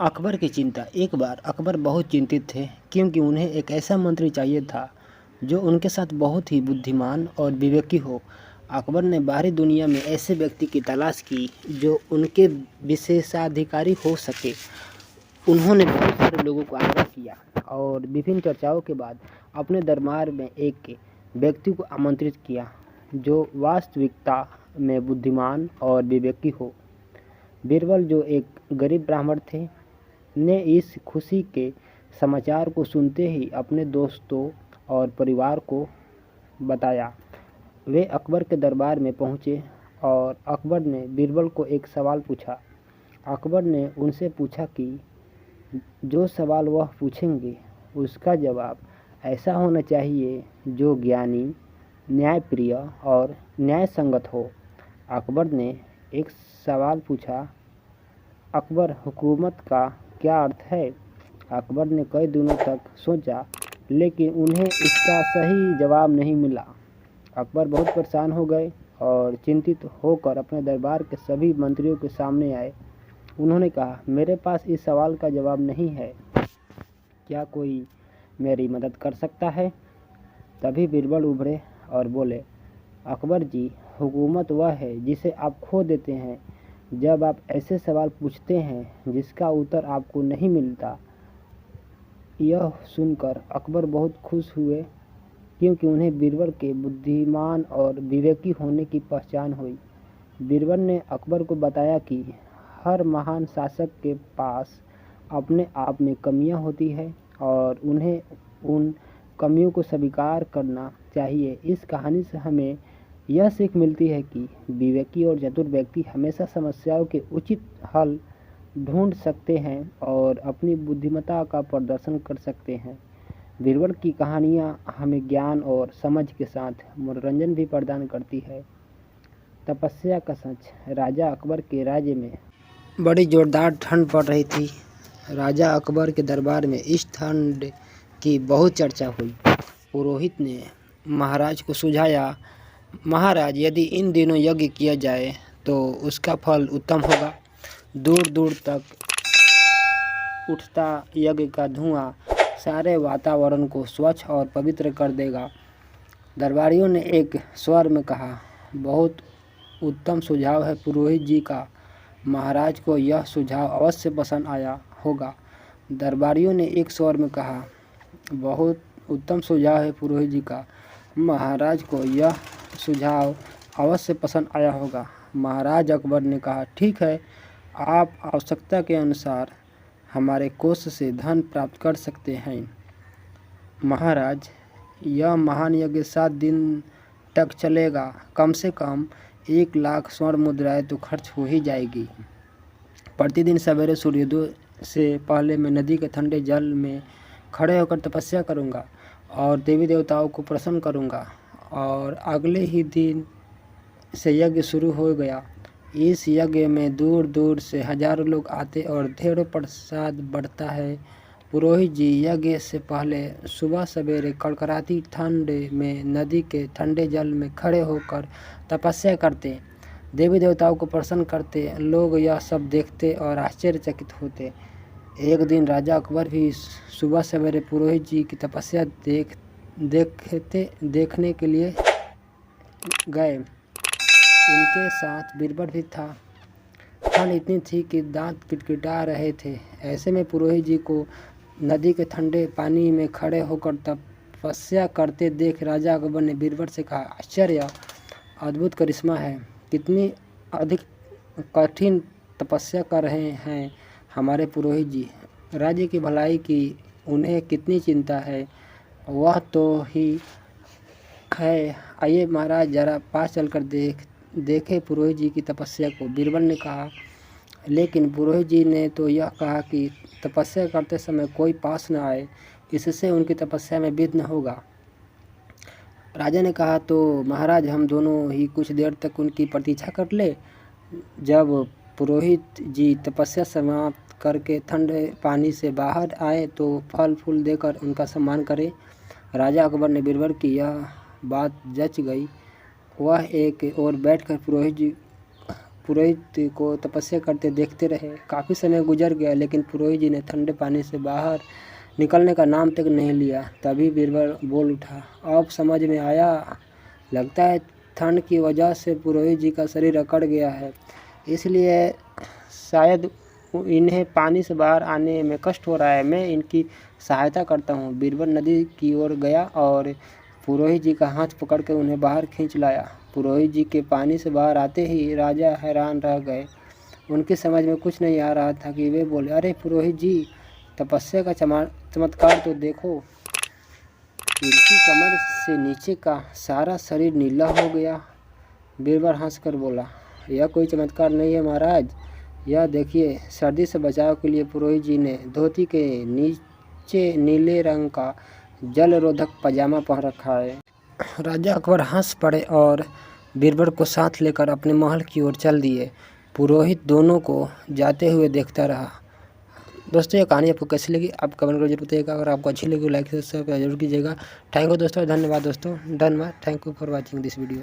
अकबर की चिंता। एक बार अकबर बहुत चिंतित थे क्योंकि उन्हें एक ऐसा मंत्री चाहिए था जो उनके साथ बहुत ही बुद्धिमान और विवेकी हो। अकबर ने बाहरी दुनिया में ऐसे व्यक्ति की तलाश की जो उनके विशेषाधिकारी हो सके। उन्होंने बहुत सारे लोगों को आग्रह किया और विभिन्न चर्चाओं के बाद अपने दरबार में एक व्यक्ति को आमंत्रित किया जो वास्तविकता में बुद्धिमान और विवेकी हो। बीरबल, जो एक गरीब ब्राह्मण थे, ने इस खुशी के समाचार को सुनते ही अपने दोस्तों और परिवार को बताया। वे अकबर के दरबार में पहुंचे और अकबर ने बीरबल को एक सवाल पूछा। अकबर ने उनसे पूछा कि जो सवाल वह पूछेंगे उसका जवाब ऐसा होना चाहिए जो ज्ञानी, न्यायप्रिय और न्याय संगत हो। अकबर ने एक सवाल पूछा, अकबर, हुकूमत का क्या अर्थ है? अकबर ने कई दिनों तक सोचा लेकिन उन्हें इसका सही जवाब नहीं मिला। अकबर बहुत परेशान हो गए और चिंतित होकर अपने दरबार के सभी मंत्रियों के सामने आए। उन्होंने कहा, मेरे पास इस सवाल का जवाब नहीं है, क्या कोई मेरी मदद कर सकता है? तभी बीरबल उभरे और बोले, अकबर जी, हुकूमत वह है जिसे आप खो देते हैं जब आप ऐसे सवाल पूछते हैं जिसका उत्तर आपको नहीं मिलता। यह सुनकर अकबर बहुत खुश हुए क्योंकि उन्हें बीरबल के बुद्धिमान और विवेकी होने की पहचान हुई। बीरबल ने अकबर को बताया कि हर महान शासक के पास अपने आप में कमियां होती है और उन्हें उन कमियों को स्वीकार करना चाहिए। इस कहानी से हमें यह सीख मिलती है कि विवेकी और चतुर व्यक्ति हमेशा समस्याओं के उचित हल ढूंढ सकते हैं और अपनी बुद्धिमत्ता का प्रदर्शन कर सकते हैं। बीरबल की कहानियाँ हमें ज्ञान और समझ के साथ मनोरंजन भी प्रदान करती है। तपस्या का सच। राजा अकबर के राज्य में बड़ी जोरदार ठंड पड़ रही थी। राजा अकबर के दरबार में इस ठंड की बहुत चर्चा हुई। पुरोहित ने महाराज को सुझाया, महाराज, यदि इन दिनों यज्ञ किया जाए तो उसका फल उत्तम होगा। दूर दूर तक उठता यज्ञ का धुआं सारे वातावरण को स्वच्छ और पवित्र कर देगा। दरबारियों ने एक स्वर में कहा, बहुत उत्तम सुझाव है पुरोहित जी का। महाराज को यह सुझाव अवश्य पसंद आया होगा। दरबारियों ने एक स्वर में कहा, बहुत उत्तम सुझाव है पुरोहित जी का। महाराज को यह सुझाव अवश्य पसंद आया होगा। महाराज अकबर ने कहा, ठीक है, आप आवश्यकता के अनुसार हमारे कोष से धन प्राप्त कर सकते हैं। महाराज, यह महान यज्ञ 7 दिन तक चलेगा। कम से कम 1 लाख स्वर्ण मुद्राएं तो खर्च हो ही जाएगी। प्रतिदिन सवेरे सूर्योदय से पहले मैं नदी के ठंडे जल में खड़े होकर तपस्या करूंगा और देवी देवताओं को प्रसन्न करूंगा। और अगले ही दिन से यज्ञ शुरू हो गया। इस यज्ञ में दूर दूर से हजारों लोग आते और ढेरों प्रसाद बढ़ता है। पुरोहित जी यज्ञ से पहले सुबह सवेरे कड़कड़ाती ठंड में नदी के ठंडे जल में खड़े होकर तपस्या करते, देवी देवताओं को प्रसन्न करते। लोग यह सब देखते और आश्चर्यचकित होते। एक दिन राजा अकबर भी सुबह सवेरे पुरोहित जी की तपस्या देखने के लिए गए। उनके साथ बीरबल भी था। ठंड इतनी थी कि दांत किटकिटा रहे थे। ऐसे में पुरोहित जी को नदी के ठंडे पानी में खड़े होकर तपस्या करते देख राजा अकबर ने बीरबल से कहा, आश्चर्य, अद्भुत करिश्मा है। कितनी अधिक कठिन तपस्या कर रहे हैं हमारे पुरोहित जी। राज्य की भलाई की उन्हें कितनी चिंता है, वह तो ही है। आइए महाराज, जरा पास चलकर देखे पुरोहित जी की तपस्या को। बीरबल ने कहा। लेकिन पुरोहित जी ने तो यह कहा कि तपस्या करते समय कोई पास न आए, इससे उनकी तपस्या में विघ्न होगा। राजा ने कहा, तो महाराज, हम दोनों ही कुछ देर तक उनकी प्रतीक्षा कर ले। जब पुरोहित जी तपस्या समाप्त करके ठंडे पानी से बाहर आए तो फल फूल देकर उनका सम्मान करें। राजा अकबर ने बीरबल की यह बात जच गई। वह एक ओर बैठकर पुरोहित को तपस्या करते देखते रहे। काफ़ी समय गुजर गया, लेकिन पुरोहित जी ने ठंडे पानी से बाहर निकलने का नाम तक नहीं लिया। तभी बीरबल बोल उठा, अब समझ में आया, लगता है ठंड की वजह से पुरोहित जी का शरीर अकड़ गया है, इसलिए शायद इन्हें पानी से बाहर आने में कष्ट हो रहा है। मैं इनकी सहायता करता हूँ। बीरबल नदी की ओर गया और पुरोहित जी का हाथ पकड़कर उन्हें बाहर खींच लाया। पुरोहित जी के पानी से बाहर आते ही राजा हैरान रह गए। उनकी समझ में कुछ नहीं आ रहा था कि वे बोले, अरे पुरोहित जी, तपस्या का चमत्कार तो देखो। इनकी कमर से नीचे का सारा शरीर नीला हो गया। बीरबल हंसकर बोला, यह कोई चमत्कार नहीं है महाराज, यह देखिए, सर्दी से बचाव के लिए पुरोहित जी ने धोती के नीचे नीले रंग का जल रोधक पजामा पहन रखा है। राजा अकबर हंस पड़े और बीरबल को साथ लेकर अपने महल की ओर चल दिए। पुरोहित दोनों को जाते हुए देखता रहा। दोस्तों, ये कहानी आपको कैसी लगी आप कमेंट करके जरूर बताइएगा। अगर आपको अच्छी लगी लाइक सब्सक्राइब जरूर कीजिएगा। थैंक यू दोस्तों, धन्यवाद दोस्तों, thank you for watching this video.